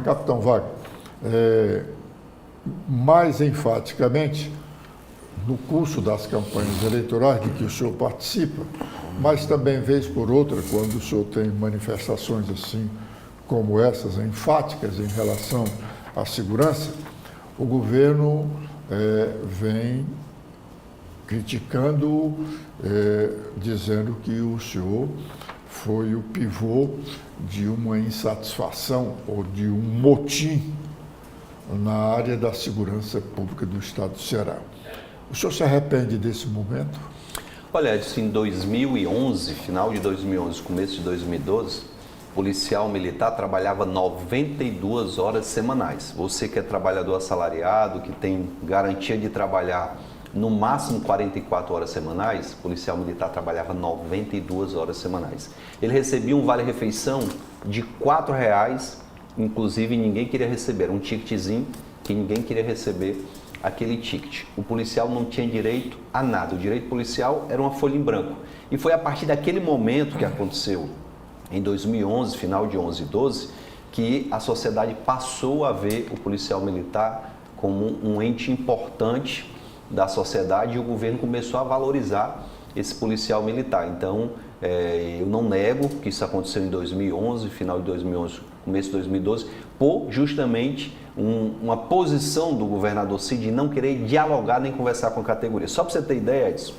Capitão Wagner, mais enfaticamente, no curso das campanhas eleitorais de que o senhor participa, mas também, vez por outra, quando o senhor tem manifestações assim, como essas, enfáticas em relação à segurança, o governo vem criticando, dizendo que o senhor foi o pivô de uma insatisfação ou de um motim na área da segurança pública do Estado do Ceará. O senhor se arrepende desse momento? Olha, Edson, em 2011, final de 2011, começo de 2012, policial militar trabalhava 92 horas semanais. Você que é trabalhador assalariado, que tem garantia de trabalhar no máximo 44 horas semanais, policial militar trabalhava 92 horas semanais. Ele recebia um vale-refeição de R$4, inclusive ninguém queria receber, era um ticketzinho que ninguém queria receber aquele ticket. O policial não tinha direito a nada, o direito policial era uma folha em branco. E foi a partir daquele momento que aconteceu, em 2011, final de 11 e 12, que a sociedade passou a ver o policial militar como um ente importante da sociedade e o governo começou a valorizar esse policial militar. Então, eu não nego que isso aconteceu em 2011, final de 2011, começo de 2012, por justamente uma posição do governador Cid de não querer dialogar nem conversar com a categoria. Só para você ter ideia, Edson,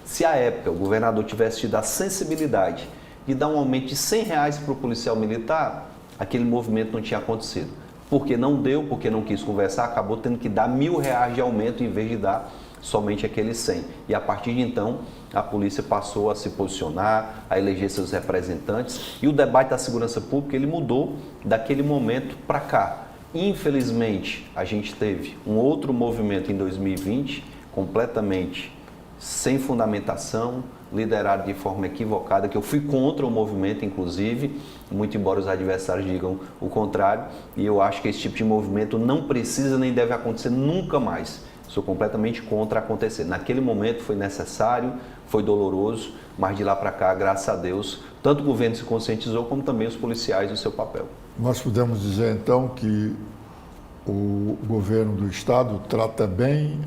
se à época o governador tivesse tido a sensibilidade de dar um aumento de R$100 para o policial militar, aquele movimento não tinha acontecido. Porque não deu, porque não quis conversar, acabou tendo que dar R$1.000 de aumento em vez de dar somente aqueles 100. E a partir de então, a polícia passou a se posicionar, a eleger seus representantes e o debate da segurança pública ele mudou daquele momento para cá. Infelizmente, a gente teve um outro movimento em 2020, completamente sem fundamentação, liderado de forma equivocada, que eu fui contra o movimento, inclusive, muito embora os adversários digam o contrário, e eu acho que esse tipo de movimento não precisa nem deve acontecer nunca mais. Sou completamente contra acontecer. Naquele momento foi necessário, foi doloroso, mas de lá para cá, graças a Deus, tanto o governo se conscientizou, como também os policiais do seu papel. Nós podemos dizer, então, que o governo do Estado trata bem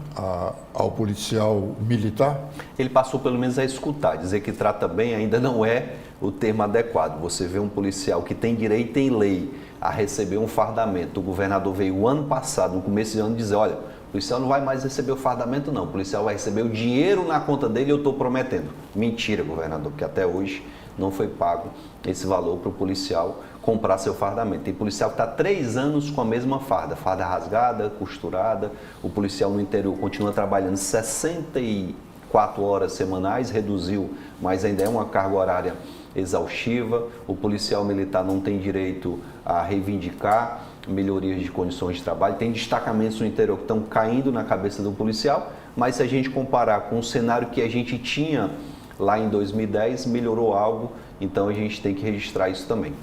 ao policial militar? Ele passou pelo menos a escutar. Dizer que trata bem ainda não é o termo adequado. Você vê um policial que tem direito em lei a receber um fardamento. O governador veio o ano passado, no começo de ano, dizer, olha, o policial não vai mais receber o fardamento não, o policial vai receber o dinheiro na conta dele e eu estou prometendo. Mentira, governador, porque até hoje não foi pago esse valor para o policial comprar seu fardamento. Tem policial que está 3 anos com a mesma farda rasgada, costurada. O policial no interior continua trabalhando 64 horas semanais, reduziu, mas ainda é uma carga horária exaustiva. O policial militar não tem direito a reivindicar melhorias de condições de trabalho. Tem destacamentos no interior que estão caindo na cabeça do policial, mas se a gente comparar com o cenário que a gente tinha lá em 2010, melhorou algo, então a gente tem que registrar isso também.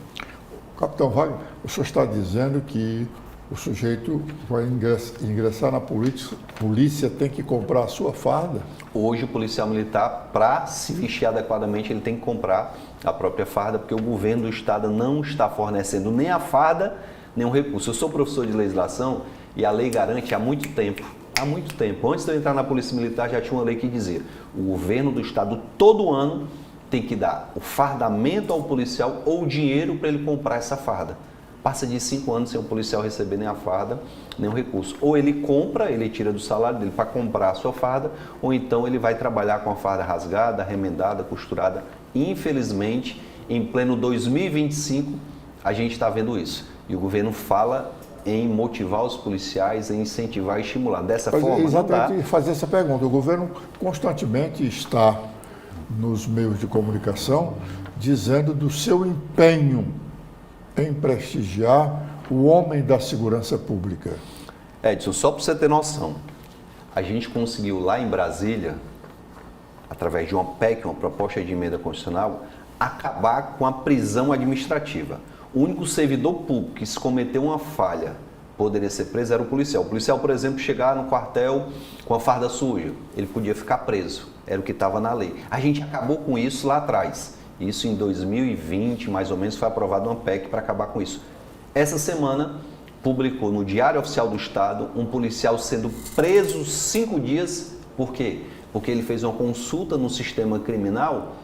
Capitão Wagner, o senhor está dizendo que o sujeito vai ingressar na polícia, tem que comprar a sua farda? Hoje o policial militar, para se vestir adequadamente, ele tem que comprar a própria farda, porque o governo do estado não está fornecendo nem a farda, nem o recurso. Eu sou professor de legislação e a lei garante há muito tempo, antes de eu entrar na polícia militar já tinha uma lei que dizia, o governo do estado todo ano tem que dar o fardamento ao policial ou o dinheiro para ele comprar essa farda. Passa de 5 anos sem o policial receber nem a farda, nem o recurso. Ou ele compra, ele tira do salário dele para comprar a sua farda, ou então ele vai trabalhar com a farda rasgada, remendada, costurada. Infelizmente, em pleno 2025, a gente está vendo isso. E o governo fala em motivar os policiais, em incentivar e estimular. Dessa forma, exatamente fazer essa pergunta. O governo constantemente está nos meios de comunicação dizendo do seu empenho em prestigiar o homem da segurança pública. Edson, só para você ter noção, a gente conseguiu lá em Brasília, através de uma PEC, uma proposta de emenda constitucional, acabar com a prisão administrativa. O único servidor público que se cometeu uma falha poderia ser preso era o policial. O policial, por exemplo, chegar no quartel com a farda suja, ele podia ficar preso, era o que estava na lei. A gente acabou com isso lá atrás. Isso em 2020, mais ou menos, foi aprovada uma PEC para acabar com isso. Essa semana, publicou no Diário Oficial do Estado um policial sendo preso 5 dias. Por quê? Porque ele fez uma consulta no sistema criminal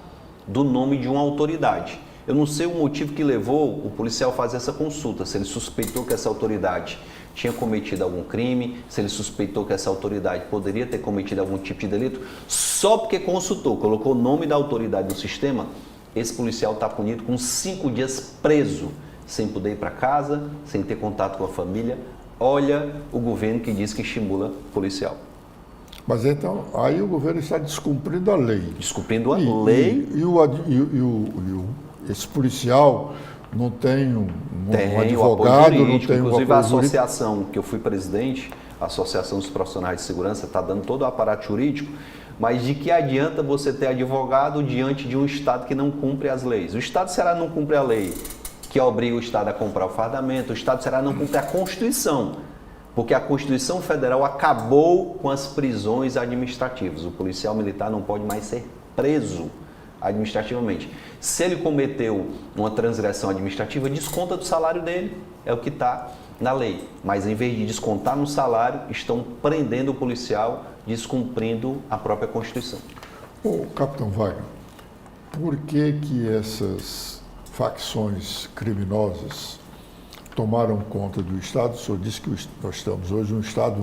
do nome de uma autoridade. Eu não sei o motivo que levou o policial a fazer essa consulta, se ele suspeitou que essa autoridade tinha cometido algum crime, se ele suspeitou que essa autoridade poderia ter cometido algum tipo de delito. Só porque consultou, colocou o nome da autoridade no sistema, esse policial está punido com 5 dias preso, sem poder ir para casa, sem ter contato com a família. Olha o governo que diz que estimula policial. Mas então, aí o governo está descumprindo a lei. Descumprindo a lei. Esse policial não tem um Tem advogado, jurídico, não tem inclusive um a apoio jurídico. associação que eu fui presidente, a Associação dos Profissionais de Segurança, está dando todo o aparato jurídico, mas de que adianta você ter advogado diante de um Estado que não cumpre as leis? O Estado do Ceará não cumpre a lei que obriga o Estado a comprar o fardamento, o Estado do Ceará não cumpre a Constituição, porque a Constituição Federal acabou com as prisões administrativas. O policial militar não pode mais ser preso administrativamente. Se ele cometeu uma transgressão administrativa, desconta do salário dele, é o que está na lei. Mas em vez de descontar no salário, estão prendendo o policial, descumprindo a própria Constituição. Ô, Capitão Wagner, por que essas facções criminosas tomaram conta do Estado? O senhor disse que nós estamos hoje um Estado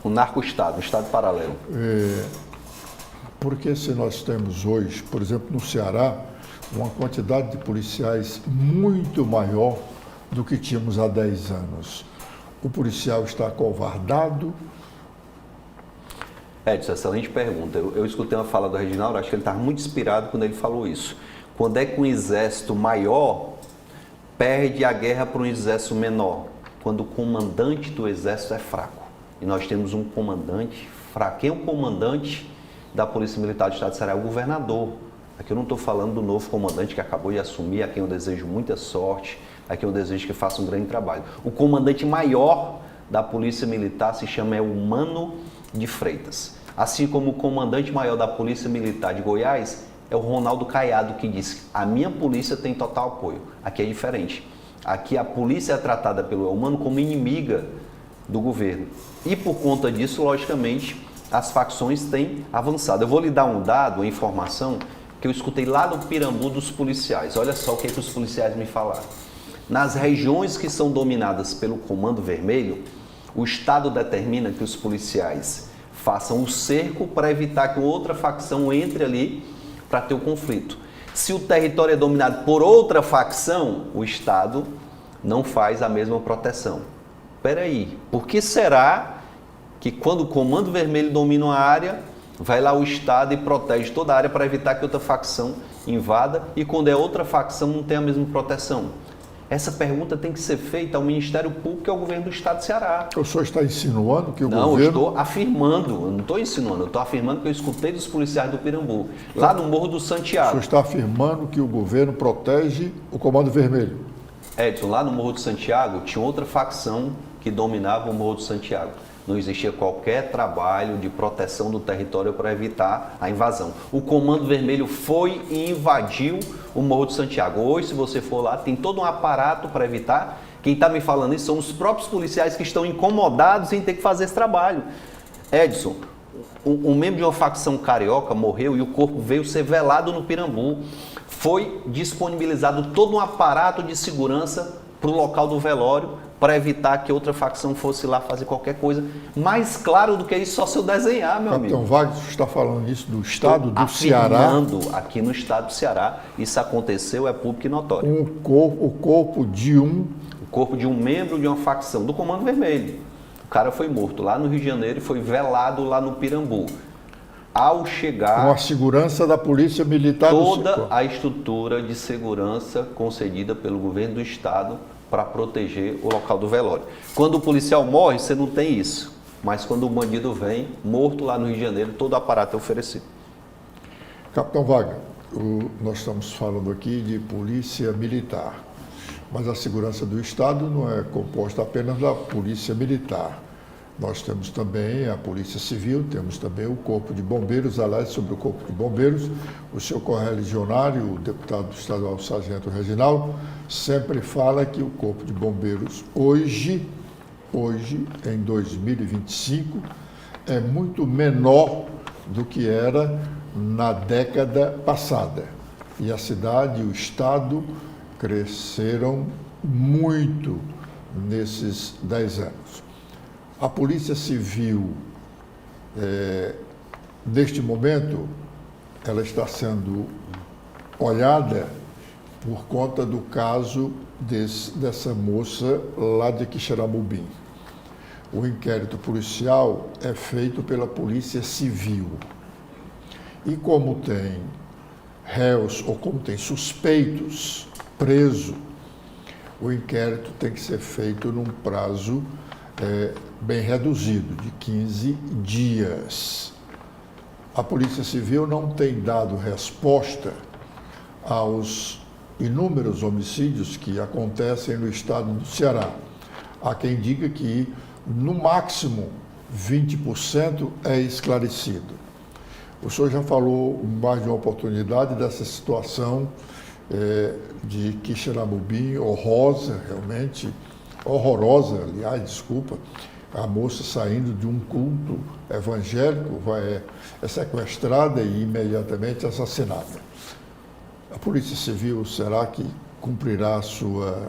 Um narco-Estado, um Estado paralelo. Porque se nós temos hoje, por exemplo, no Ceará, uma quantidade de policiais muito maior do que tínhamos há 10 anos. O policial está acovardado? Edson, excelente pergunta. Eu escutei uma fala do Reginaldo, acho que ele estava muito inspirado quando ele falou isso. Quando é que um exército maior perde a guerra para um exército menor? Quando o comandante do exército é fraco. E nós temos um comandante fraco. Quem é o comandante da Polícia Militar do Estado de Ceará? É o governador. Aqui eu não estou falando do novo comandante que acabou de assumir, a quem eu desejo muita sorte, a quem eu desejo que faça um grande trabalho. O comandante maior da Polícia Militar se chama Eumano de Freitas. Assim como o comandante maior da Polícia Militar de Goiás é o Ronaldo Caiado, que disse: a minha polícia tem total apoio. Aqui é diferente. Aqui a polícia é tratada pelo Eumano como inimiga do governo. E por conta disso, logicamente, as facções têm avançado. Eu vou lhe dar um dado, uma informação que eu escutei lá no Pirambu dos policiais. Olha só o que os policiais me falaram. Nas regiões que são dominadas pelo Comando Vermelho, o Estado determina que os policiais façam o cerco para evitar que outra facção entre ali para ter o conflito. Se o território é dominado por outra facção, o Estado não faz a mesma proteção. Espera aí, por que será que quando o Comando Vermelho domina uma área, vai lá o Estado e protege toda a área para evitar que outra facção invada, e quando é outra facção não tem a mesma proteção? Essa pergunta tem que ser feita ao Ministério Público e ao governo do Estado de Ceará. O senhor está insinuando que o governo... governo... Não, eu estou afirmando, eu não estou insinuando, eu estou afirmando que eu escutei dos policiais do Pirambu, lá no Morro do Santiago. O senhor está afirmando que o governo protege o Comando Vermelho? Edson, lá no Morro do Santiago tinha outra facção que dominava o Morro do Santiago. Não existia qualquer trabalho de proteção do território para evitar a invasão. O Comando Vermelho foi e invadiu o Morro do Santiago. Hoje, se você for lá, tem todo um aparato para evitar. Quem está me falando isso são os próprios policiais que estão incomodados em ter que fazer esse trabalho. Edson, um membro de uma facção carioca morreu e o corpo veio ser velado no Pirambu. Foi disponibilizado todo um aparato de segurança para o local do velório, para evitar que outra facção fosse lá fazer qualquer coisa. Mais claro do que isso, só se eu desenhar, meu amigo. Capitão Wagner, você está falando isso do Estado do Ceará? Aqui no Estado do Ceará, isso aconteceu, é público e notório. O corpo de um membro de uma facção do Comando Vermelho. O cara foi morto lá no Rio de Janeiro e foi velado lá no Pirambu. Ao chegar... Com a segurança da Polícia Militar toda a estrutura de segurança concedida pelo governo do Estado para proteger o local do velório. Quando o policial morre, você não tem isso. Mas quando o bandido vem, morto lá no Rio de Janeiro, todo o aparato é oferecido. Capitão Wagner, nós estamos falando aqui de polícia militar, mas a segurança do Estado não é composta apenas da polícia militar. Nós temos também a Polícia Civil, temos também o Corpo de Bombeiros. Aliás, sobre o Corpo de Bombeiros, o seu correligionário, o deputado estadual Sargento Reginaldo, sempre fala que o Corpo de Bombeiros hoje, em 2025, é muito menor do que era na década passada. E a cidade e o estado cresceram muito nesses 10 anos. A Polícia Civil, neste momento, ela está sendo olhada por conta do caso dessa moça lá de Quixeramobim. O inquérito policial é feito pela Polícia Civil. E como tem réus ou como tem suspeitos presos, o inquérito tem que ser feito num prazo bem reduzido, de 15 dias. A Polícia Civil não tem dado resposta aos inúmeros homicídios que acontecem no estado do Ceará. Há quem diga que, no máximo, 20% é esclarecido. O senhor já falou em mais de uma oportunidade dessa situação de Quixeramobim, horrorosa, aliás, desculpa, a moça saindo de um culto evangélico é sequestrada e imediatamente assassinada. A Polícia Civil, será que cumprirá a sua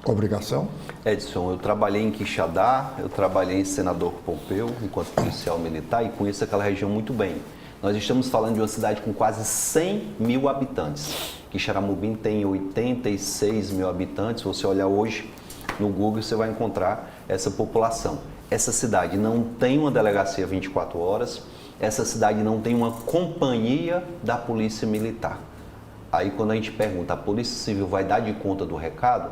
obrigação? Edson, eu trabalhei em Quixadá, eu trabalhei em Senador Pompeu, enquanto policial militar, e conheço aquela região muito bem. Nós estamos falando de uma cidade com quase 100 mil habitantes. Quixeramobim tem 86 mil habitantes. Se você olhar hoje no Google, você vai encontrar essa população. Essa cidade não tem uma delegacia 24 horas, essa cidade não tem uma companhia da Polícia Militar. Aí quando a gente pergunta, a Polícia Civil vai dar de conta do recado?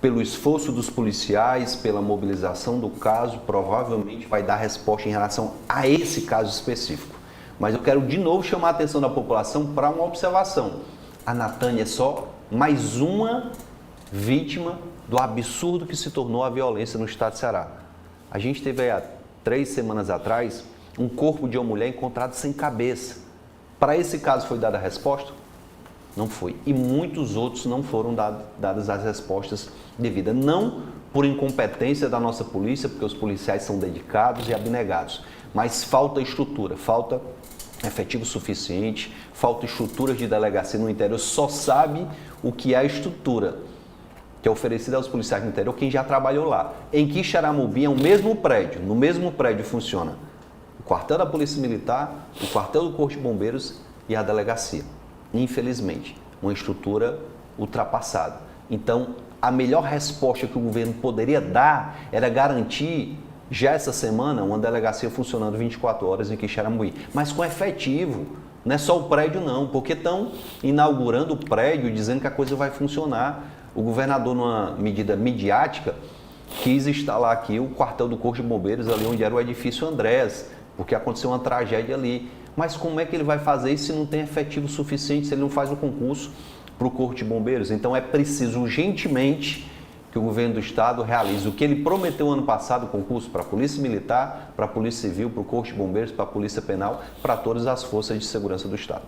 Pelo esforço dos policiais, pela mobilização do caso, provavelmente vai dar resposta em relação a esse caso específico. Mas eu quero de novo chamar a atenção da população para uma observação. A Natânia é só mais uma vítima do absurdo que se tornou a violência no estado de Ceará. A gente teve há 3 semanas atrás um corpo de uma mulher encontrado sem cabeça. Para esse caso foi dada a resposta? Não foi. E muitos outros não foram dadas as respostas devidas. Não por incompetência da nossa polícia, porque os policiais são dedicados e abnegados, mas falta estrutura, falta efetivo suficiente, falta estruturas de delegacia no interior. Só sabe o que é a estrutura que é oferecida aos policiais no interior quem já trabalhou lá. Em Quixeramobim é o mesmo prédio, no mesmo prédio funciona o quartel da Polícia Militar, o quartel do Corpo de Bombeiros e a delegacia. Infelizmente, uma estrutura ultrapassada. Então, a melhor resposta que o governo poderia dar era garantir, já essa semana, uma delegacia funcionando 24 horas em Quixeramobim, mas com efetivo. Não é só o prédio não, porque estão inaugurando o prédio dizendo que a coisa vai funcionar. O governador, numa medida midiática, quis instalar aqui o quartel do Corpo de Bombeiros, ali onde era o edifício Andrés, porque aconteceu uma tragédia ali. Mas como é que ele vai fazer isso se não tem efetivo suficiente, se ele não faz o concurso para o Corpo de Bombeiros? Então é preciso urgentemente que o governo do estado realize o que ele prometeu ano passado, concurso para a Polícia Militar, para a Polícia Civil, para o Corpo de Bombeiros, para a Polícia Penal, para todas as forças de segurança do estado.